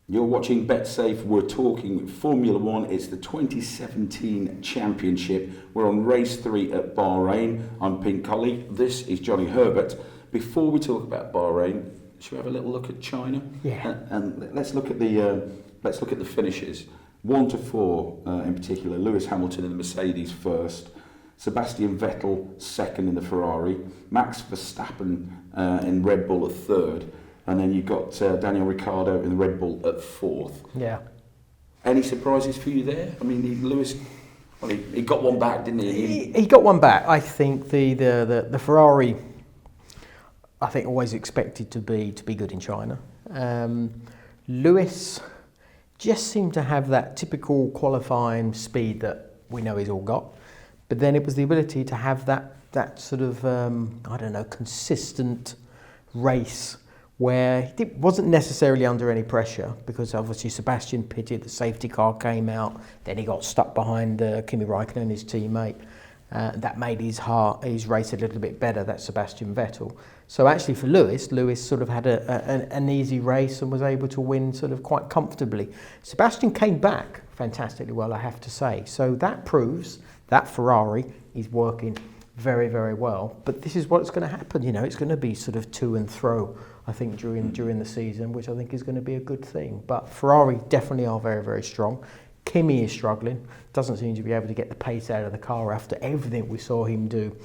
You're watching BetSafe. We're talking Formula One. It's the 2017 Championship. We're on race 3 at Bahrain. I'm Pete Colley. This is Johnny Herbert. Before we talk about Bahrain, should we have a little look at China? Yeah. And let's look at the finishes. 1 to 4 in particular. Lewis Hamilton in the Mercedes first. Sebastian Vettel second in the Ferrari. Max Verstappen in Red Bull at third. And then you've got Daniel Ricciardo in the Red Bull at fourth. Yeah. Any surprises for you there? I mean, Lewis, well, he got one back, didn't he? He got one back. I think the Ferrari, I think, always expected to be good in China. Lewis just seemed to have that typical qualifying speed that we know he's all got. But then it was the ability to have that sort of, consistent race where he wasn't necessarily under any pressure, because obviously Sebastian pitted, the safety car came out, then he got stuck behind Kimi Raikkonen, his teammate. That made his race a little bit better, that's Sebastian Vettel. So actually for Lewis sort of had an easy race and was able to win sort of quite comfortably. Sebastian came back fantastically well, I have to say. So that proves that Ferrari is working very, very well. But this is what's going to happen. You know, it's going to be sort of to and fro, I think, during the season, which I think is going to be a good thing. But Ferrari definitely are very, very strong. Kimi is struggling, doesn't seem to be able to get the pace out of the car after everything we saw him do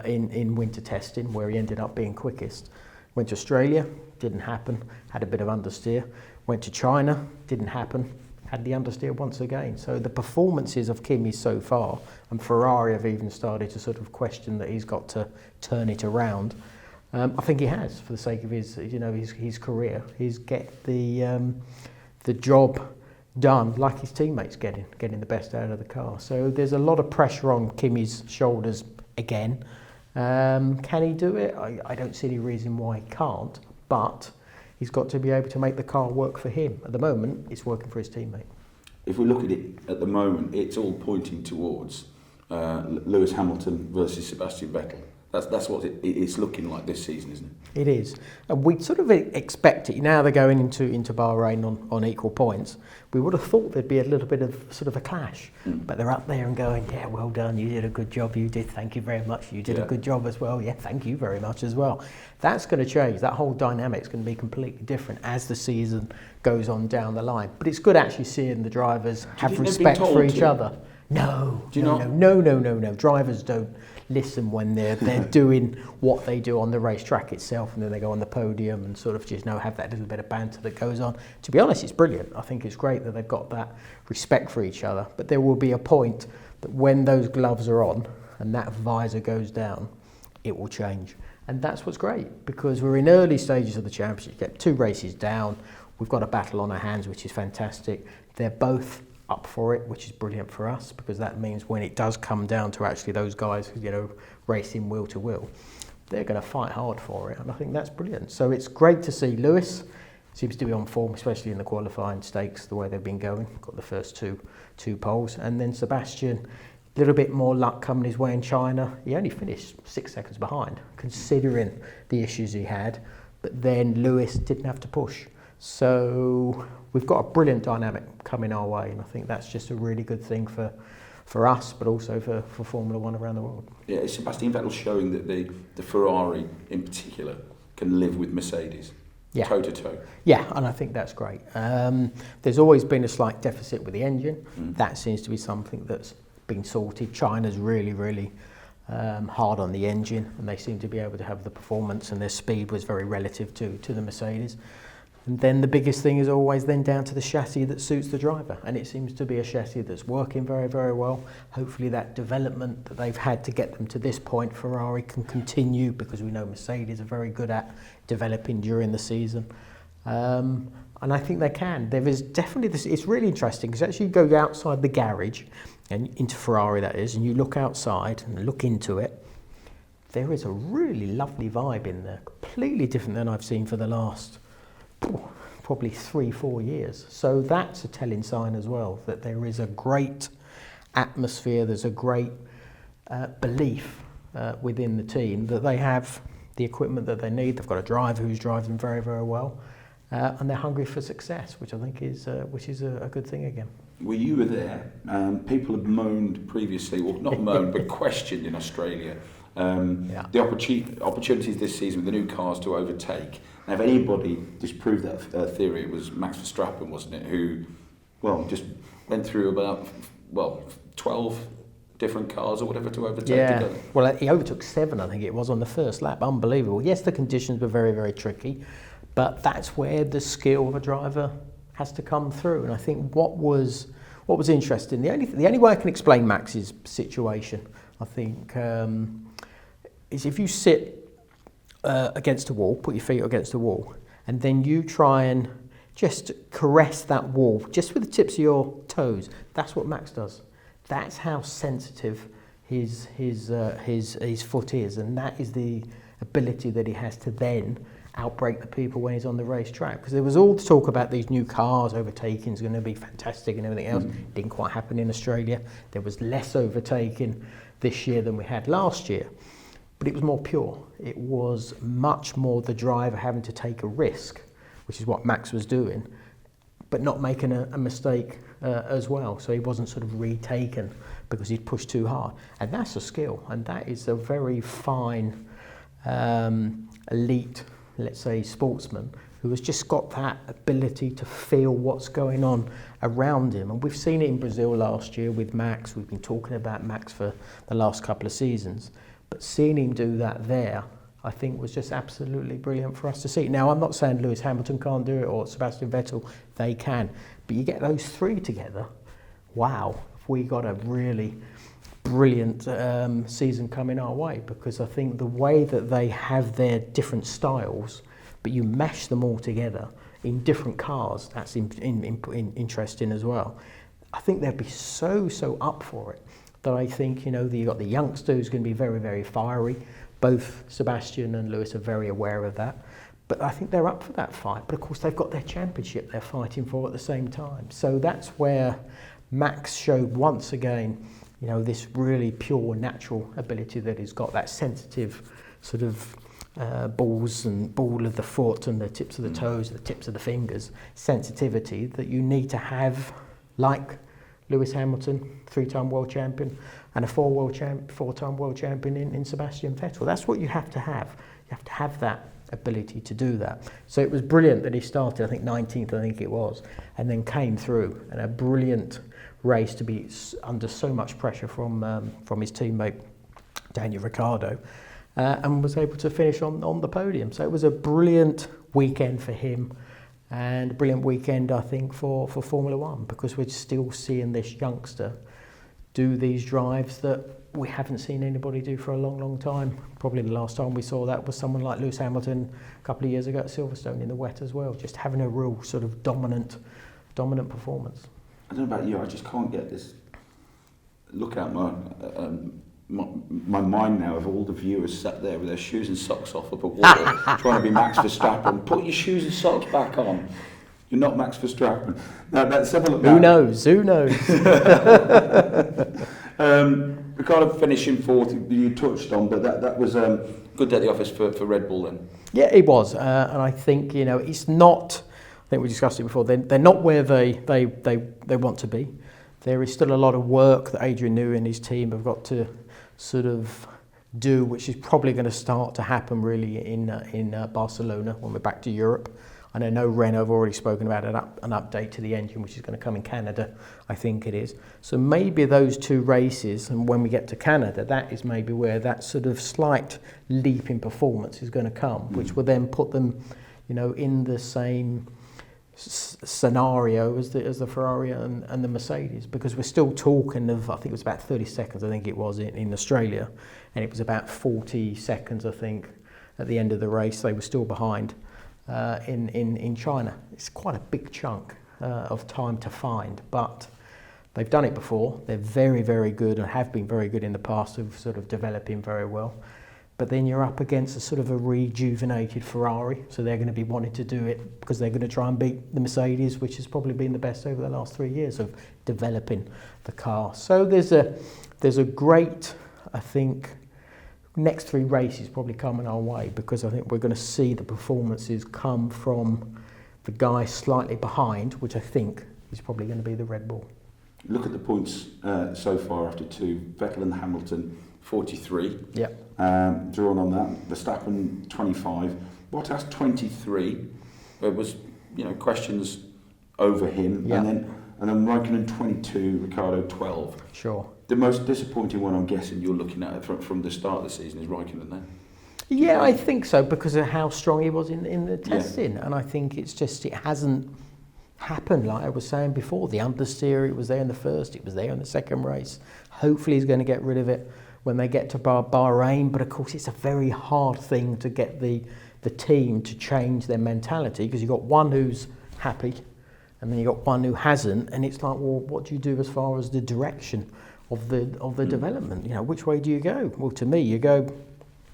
in winter testing, where he ended up being quickest. Went to Australia, didn't happen, had a bit of understeer. Went to China, didn't happen, had the understeer once again. So the performances of Kimi so far, and Ferrari have even started to sort of question that he's got to turn it around. I think he has, for the sake of his career. He's get the job done like his teammates getting the best out of the car. So there's a lot of pressure on Kimi's shoulders again. Can he do it? I don't see any reason why he can't, but he's got to be able to make the car work for him. At the moment, it's working for his teammate. If we look at it at the moment, it's all pointing towards Lewis Hamilton versus Sebastian Vettel. That's what it's looking like this season, isn't it? It is. And we sort of expect it. Now they're going into Bahrain on equal points. We would have thought there'd be a little bit of sort of a clash. But they're up there and going, yeah, well done, you did a good job, you did, thank you very much, you did a good job as well, yeah, thank you very much as well. That's going to change. That whole dynamic's going to be completely different as the season goes on down the line. But it's good actually seeing the drivers have respect for each other. No. Drivers don't listen when they're doing what they do on the racetrack itself, and then they go on the podium and sort of just have that little bit of banter that goes on. To be honest, it's brilliant. I think it's great that they've got that respect for each other. But there will be a point that when those gloves are on and that visor goes down, it will change. And that's what's great, because we're in early stages of the championship. You get 2 races down. We've got a battle on our hands, which is fantastic. They're both up for it, which is brilliant for us, because that means when it does come down to actually those guys, racing wheel to wheel, they're going to fight hard for it, and I think that's brilliant. So it's great to see Lewis seems to be on form, especially in the qualifying stakes, the way they've been going. Got the first two poles, and then Sebastian, a little bit more luck coming his way in China. He only finished 6 seconds behind, considering the issues he had, but then Lewis didn't have to push. So we've got a brilliant dynamic coming our way, and I think that's just a really good thing for us, but also for Formula One around the world. Yeah, Sebastian Vettel showing that the Ferrari in particular can live with Mercedes, toe to toe. Yeah, and I think that's great. There's always been a slight deficit with the engine. That seems to be something that's been sorted. China's really, really hard on the engine, and they seem to be able to have the performance, and their speed was very relative to the Mercedes. And then the biggest thing is always then down to the chassis that suits the driver. And it seems to be a chassis that's working very, very well. Hopefully that development that they've had to get them to this point, Ferrari can continue, because we know Mercedes are very good at developing during the season. And I think they can. There is definitely this, it's really interesting, because actually you go outside the garage, and into Ferrari that is, and you look outside and look into it, there is a really lovely vibe in there, completely different than I've seen for the last probably 3-4 years. So that's a telling sign as well, that there is a great atmosphere, there's a great belief within the team that they have the equipment that they need. They've got a driver who's driving very, very well. and they're hungry for success, which I think is a good thing again. Well, you were there. People had moaned previously, well, not moaned, but questioned in Australia the opportunities this season with the new cars to overtake. Now, if anybody disproved that theory, it was Max Verstappen, wasn't it? Who, just went through about 12 different cars or whatever to overtake. Yeah, well, he overtook 7, I think it was, on the first lap. Unbelievable. Yes, the conditions were very, very tricky, but that's where the skill of a driver has to come through. And I think what was interesting, the only way I can explain Max's situation, I think, is if you sit against a wall, put your feet against the wall, and then you try and just caress that wall just with the tips of your toes. That's what Max does. That's how sensitive his foot is, and that is the ability that he has to then outbrake the people when he's on the racetrack. Because there was all the talk about these new cars, overtaking is going to be fantastic and everything else. Didn't quite happen in Australia. There was less overtaking this year than we had last year, but it was more pure. It was much more the driver having to take a risk, which is what Max was doing, but not making a mistake as well. So he wasn't sort of retaken because he'd pushed too hard. And that's a skill, and that is a very fine, elite, let's say, sportsman who has just got that ability to feel what's going on around him. And we've seen it in Brazil last year with Max. We've been talking about Max for the last couple of seasons. But seeing him do that there, I think, was just absolutely brilliant for us to see. Now, I'm not saying Lewis Hamilton can't do it or Sebastian Vettel, they can. But you get those 3 together, wow, we got a really brilliant season coming our way, because I think the way that they have their different styles, but you mesh them all together in different cars, that's interesting as well. I think they'd be so up for it that I think, you've got the youngster who's going to be very, very fiery. Both Sebastian and Lewis are very aware of that. But I think they're up for that fight. But of course, they've got their championship they're fighting for at the same time. So that's where Max showed once again, this really pure, natural ability that he's got, that sensitive sort of balls and ball of the foot and the tips of the toes, the tips of the fingers, sensitivity that you need to have, like Lewis Hamilton, 3-time world champion, and a 4-time world champion in Sebastian Vettel. That's what you have to have. You have to have that ability to do that. So it was brilliant that he started, I think 19th, I think it was, and then came through, and a brilliant race to be under so much pressure from his teammate Daniel Ricciardo, and was able to finish on the podium. So it was a brilliant weekend for him, and a brilliant weekend, I think, for Formula One, because we're still seeing this youngster do these drives that we haven't seen anybody do for a long time. Probably the last time we saw that was someone like Lewis Hamilton a couple of years ago at Silverstone in the wet as well, just having a real sort of dominant performance. I don't know about you, I just can't get this look out my mind now of all the viewers sat there with their shoes and socks off up a wall trying to be Max Verstappen. Put your shoes and socks back on. You're not Max Verstappen. Now, let's have a look. Who knows? Ricciardo finishing 4th, you touched on, but that was good at the office for Red Bull then. Yeah, it was, and I think it's not. I think we discussed it before. They're not where they want to be. There is still a lot of work that Adrian Newey and his team have got to sort of do, which is probably going to start to happen really in Barcelona when we're back to Europe. And I know Renault have already spoken about an update to the engine, which is going to come in Canada, I think it is. So maybe those 2 races, and when we get to Canada, that is maybe where that sort of slight leap in performance is going to come, which will then put them, in the same scenario as the Ferrari and the Mercedes, because we're still talking of, I think it was about 30 seconds, I think it was in Australia, and it was about 40 seconds, I think, at the end of the race. They were still behind. In China. It's quite a big chunk of time to find, but they've done it before. They're very, very good and have been very good in the past of sort of developing very well. But then you're up against a sort of a rejuvenated Ferrari, so they're going to be wanting to do it because they're going to try and beat the Mercedes, which has probably been the best over the last 3 years of developing the car. So there's a great, I think, next 3 races probably coming our way, because I think we're going to see the performances come from the guy slightly behind, which I think is probably going to be the Red Bull. Look at the points so far after two. Vettel and Hamilton, 43. Yep. Drawn on that. Verstappen, 25. Bottas, 23. There was, questions over him. Yep. And then Raikkonen, 22. Ricciardo, 12. Sure. The most disappointing one, I'm guessing, you're looking at from the start of the season is Raikkonen there. Yeah, I think so, because of how strong he was in the testing. And I think it hasn't happened like I was saying before. The understeer, it was there in the first, it was there in the second race. Hopefully he's going to get rid of it when they get to Bahrain. But of course, it's a very hard thing to get the team to change their mentality, because you've got one who's happy and then you've got one who hasn't. And it's like, well, what do you do as far as the direction of the development? Which way do you go? Well, to me, you go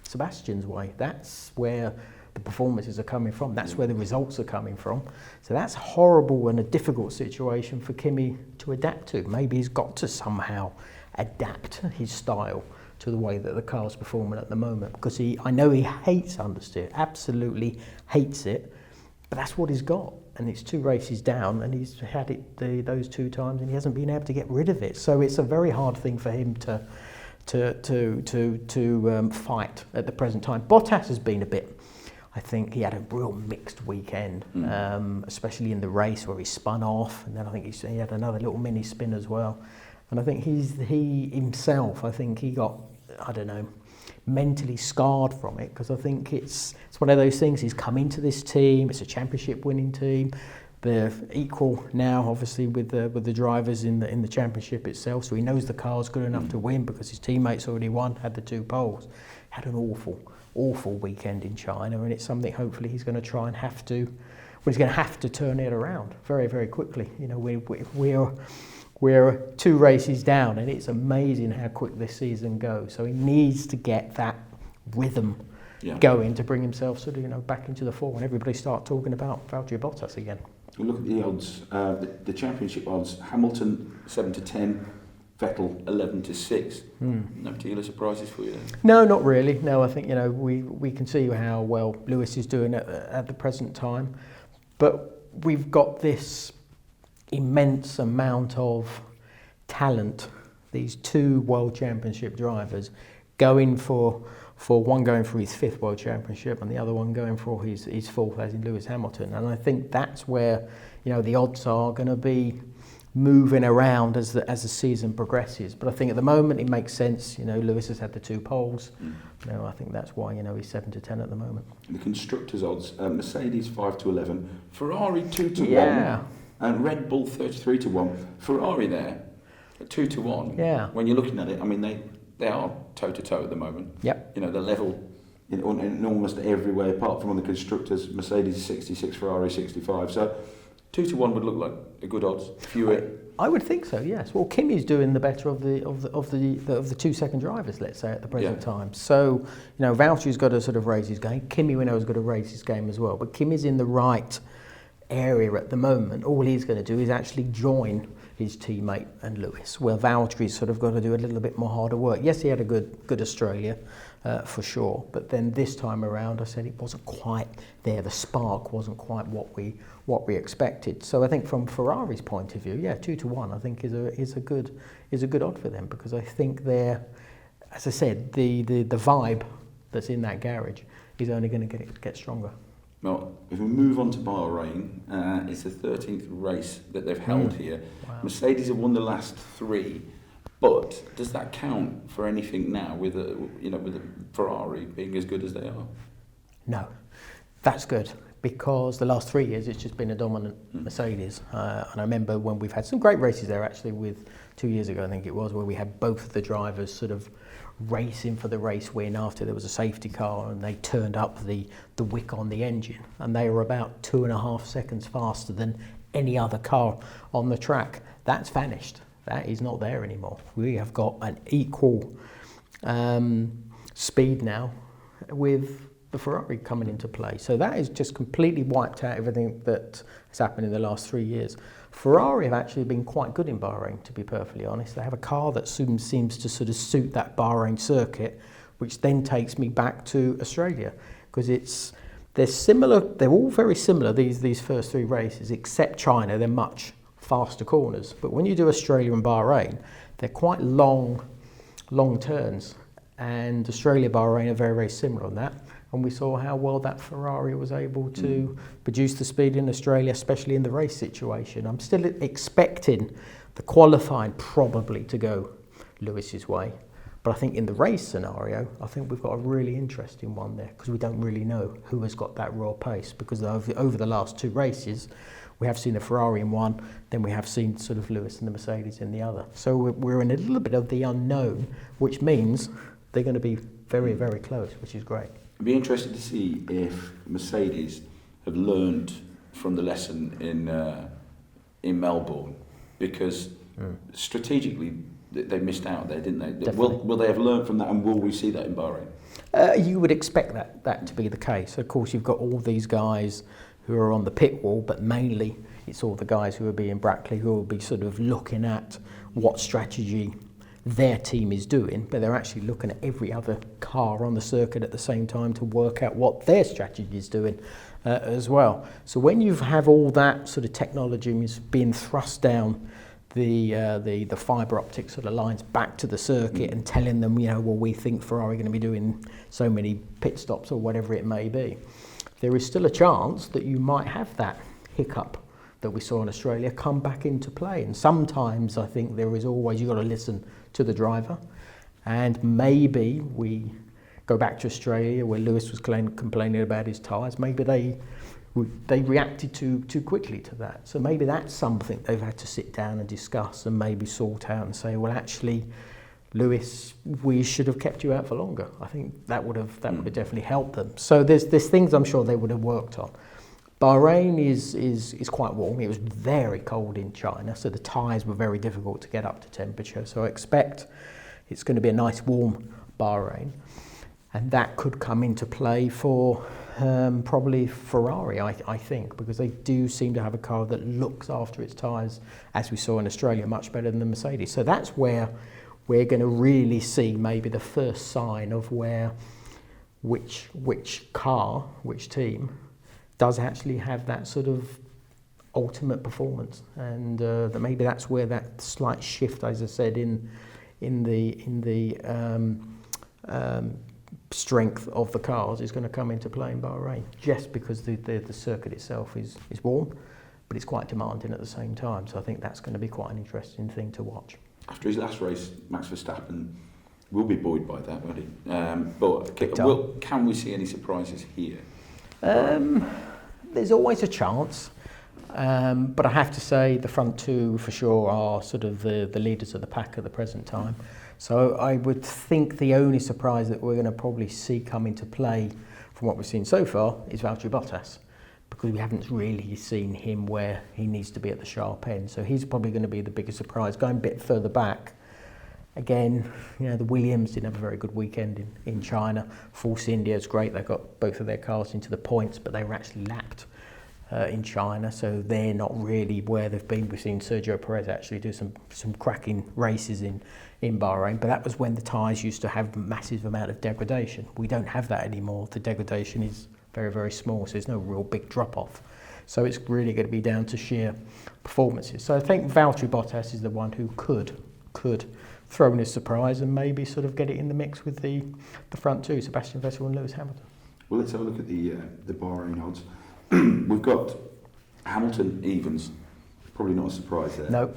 Sebastian's way. That's where the performances are coming from. That's where the results are coming from. So that's horrible and a difficult situation for Kimi to adapt to. Maybe he's got to somehow adapt his style to the way that the car's performing at the moment, because I know he hates understeer, absolutely hates it, but that's what he's got. And it's 2 races down, and he's had it those 2 times, and he hasn't been able to get rid of it. So it's a very hard thing for him to fight at the present time. Bottas has been a bit, I think he had a real mixed weekend, especially in the race where he spun off, and then I think he had another little mini spin as well. And I think he himself, I think he got, I don't know, mentally scarred from it, because I think it's one of those things. He's come into this team, it's a championship winning team. They're equal now, obviously, with the drivers in the championship itself. So he knows the car's good enough to win, because his teammates already won, had the 2 poles. Had an awful weekend in China, and it's something hopefully he's going to try and have to. Well, he's going to have to turn it around very, very quickly. We're 2 races down, and it's amazing how quick this season goes. So he needs to get that rhythm going to bring himself sort of back into the fore, and everybody start talking about Valtteri Bottas again. We'll look at the odds, the championship odds. Hamilton 7-10, Vettel 11-6. No particular surprises for you then? No, not really. No, I think we can see how well Lewis is doing at the present time, but we've got this immense amount of talent. These 2 World Championship drivers going for one going for his 5th World Championship, and the other one going for his 4th, as in Lewis Hamilton. And I think that's where the odds are going to be moving around as the season progresses. But I think at the moment it makes sense. Lewis has had the 2 poles. I think that's why he's 7-10 at the moment. The constructors' odds: Mercedes 5-11, Ferrari 2-1, and Red Bull 33-1. Ferrari there at 2-1. Yeah. When you're looking at it, I mean they are toe to toe at the moment. Yep. They're level in almost every way, apart from on the constructors. Mercedes is 66, Ferrari 65. So 2-1 would look like a good odds. I would think so. Yes. Well, Kimi's doing the better of the 2 second drivers, let's say, at the present time. So Valtteri's got to sort of raise his game. Kimi, we know, has got to raise his game as well. But Kimi's in the right area at the moment. All he's going to do is actually join his teammate and Lewis, where Valtteri's sort of got to do a little bit more harder work. Yes, he had a good Australia, for sure, but then this time around, I said it wasn't quite there. The spark wasn't quite what we expected. So I think from Ferrari's point of view, 2-1, I think is a good odd for them, because I think they're, as I said, the vibe that's in that garage is only going to get stronger. Well, if we move on to Bahrain, it's the 13th race that they've held here. Wow. Mercedes have won the last 3, but does that count for anything now with the Ferrari being as good as they are? No, that's good, because the last 3 years it's just been a dominant Mercedes. And I remember when we've had some great races there, actually, with 2 years ago, I think it was, where we had both of the drivers sort of racing for the race win after there was a safety car, and they turned up the wick on the engine, and they were about 2.5 seconds faster than any other car on the track. That's vanished. That is not there anymore. We have got an equal speed now with the Ferrari coming into play. So that has just completely wiped out everything that has happened in the last 3 years. Ferrari have actually been quite good in Bahrain, to be perfectly honest. They have a car that soon seems to sort of suit that Bahrain circuit, which then takes me back to Australia, because it's They're similar. They're all very similar. These first three races, except China, they're much faster corners. But when you do Australia and Bahrain, they're quite long turns. And Australia, Bahrain are very, very similar on that. And we saw how well that Ferrari was able to produce the speed in Australia, especially in the race situation. I'm still expecting the qualifying probably to go Lewis's way. But I think in the race scenario, I think we've got a really interesting one there because we don't really know who has got that raw pace, because over the last two races, we have seen a Ferrari in one, then we have seen sort of Lewis and the Mercedes in the other. So we're in a little bit of the unknown, which means they're going to be very, very close, which is great. It'd be interesting to see if Mercedes have learned from the lesson in Melbourne, because strategically they missed out there, didn't they? Will they have learned from that, and will we see that in Bahrain? You would expect that to be the case. Of course, you've got all these guys who are on the pit wall, but mainly it's all the guys who will be in Brackley who will be sort of looking at what strategy their team is doing, but they're actually looking at every other car on the circuit at the same time to work out what their strategy is doing as well. So when you have all that sort of technology being thrust down the fibre optic sort of lines back to the circuit and telling them, well, we think Ferrari are going to be doing so many pit stops or whatever it may be, there is still a chance that you might have that hiccup that we saw in Australia come back into play. And sometimes I think there is always, you've got to listen to the driver, and maybe we go back to Australia where Lewis was complaining about his tyres. Maybe they reacted too quickly to that. So maybe that's something they've had to sit down and discuss and maybe sort out and say, well, actually, Lewis, we should have kept you out for longer. I think that would have definitely helped them. So there's things I'm sure they would have worked on. Bahrain is quite warm. It was very cold in China, so the tyres were very difficult to get up to temperature. So I expect it's going to be a nice warm Bahrain, and that could come into play for probably Ferrari, I think, because they do seem to have a car that looks after its tyres, as we saw in Australia, much better than the Mercedes. So that's where we're going to really see maybe the first sign of which car, which team does actually have that sort of ultimate performance, and maybe that's where that slight shift, as I said, in the strength of the cars is going to come into play in Bahrain, just because the circuit itself is warm, but it's quite demanding at the same time. So I think that's going to be quite an interesting thing to watch. After his last race, Max Verstappen will be buoyed by that, won't he? But can we see any surprises here? There's always a chance, but I have to say the front two for sure are sort of the leaders of the pack at the present time. So I would think the only surprise that we're going to probably see come into play from what we've seen so far is Valtteri Bottas, because we haven't really seen him where he needs to be at the sharp end. So he's probably going to be the biggest surprise. Going a bit further back, again, the Williams didn't have a very good weekend in China. Force India is great. They got both of their cars into the points, but they were actually lapped in China, so they're not really where they've been. We've seen Sergio Perez actually do some cracking races in Bahrain, but that was when the tyres used to have a massive amount of degradation. We don't have that anymore. The degradation is very, very small, so there's no real big drop-off. So it's really going to be down to sheer performances. So I think Valtteri Bottas is the one who could throw in a surprise and maybe sort of get it in the mix with the front two, Sebastian Vettel and Lewis Hamilton. Well, let's have a look at the Bahrain odds. We've got Hamilton evens, probably not a surprise there. No.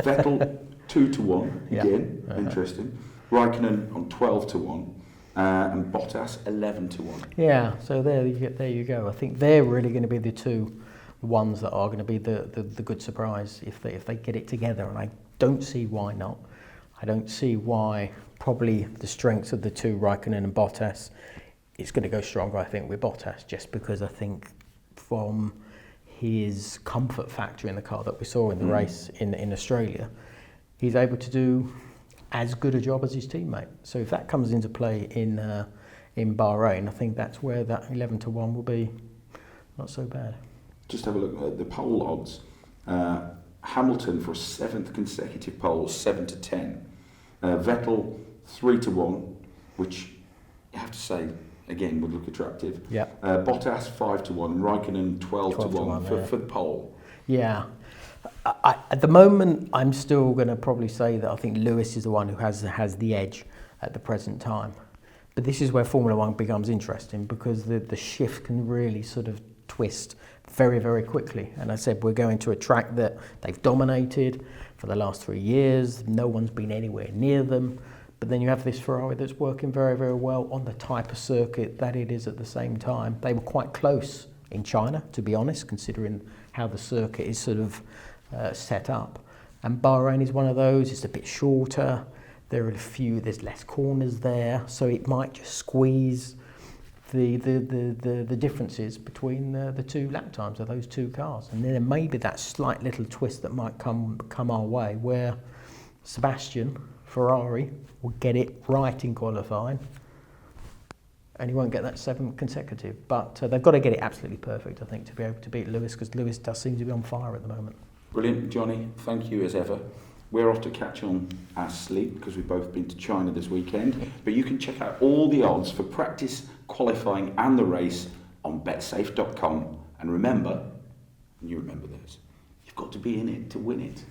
Vettel 2-1 again, Yeah. Interesting. Raikkonen on 12-1, and Bottas 11-1. Yeah, so there you go. I think they're really going to be the two ones that are going to be the good surprise if they get it together, and I don't see why not. I don't see why probably the strengths of the two, Raikkonen and Bottas, it's going to go stronger, I think, with Bottas, just because I think from his comfort factor in the car that we saw in the race in Australia, he's able to do as good a job as his teammate. So if that comes into play in Bahrain, I think that's where that 11-1 will be not so bad. Just have a look at the pole odds. Hamilton for a 7th consecutive pole, 7-10. Vettel 3-1, which you have to say again would look attractive. Yeah. Bottas 5-1, Raikkonen 12-1 yeah. for the pole. Yeah. At the moment, I'm still going to probably say that I think Lewis is the one who has the edge at the present time. But this is where Formula One becomes interesting, because the shift can really sort of twist very, very quickly. And I said we're going to a track that they've dominated for the last 3 years. No one's been anywhere near them. But then you have this Ferrari that's working very, very well on the type of circuit that it is at the same time. They were quite close in China, to be honest, considering how the circuit is sort of set up. And Bahrain is one of those. It's a bit shorter. There's less corners there, so it might just squeeze the differences between the two lap times of those two cars. And then there may be that slight little twist that might come our way, where Sebastian, Ferrari, will get it right in qualifying, and he won't get that 7th consecutive. But they've got to get it absolutely perfect, I think, to be able to beat Lewis, because Lewis does seem to be on fire at the moment. Brilliant, Johnny. Thank you as ever. We're off to catch on our sleep because we've both been to China this weekend. But you can check out all the odds for practice, qualifying and the race on betsafe.com. And remember, and you remember this, you've got to be in it to win it.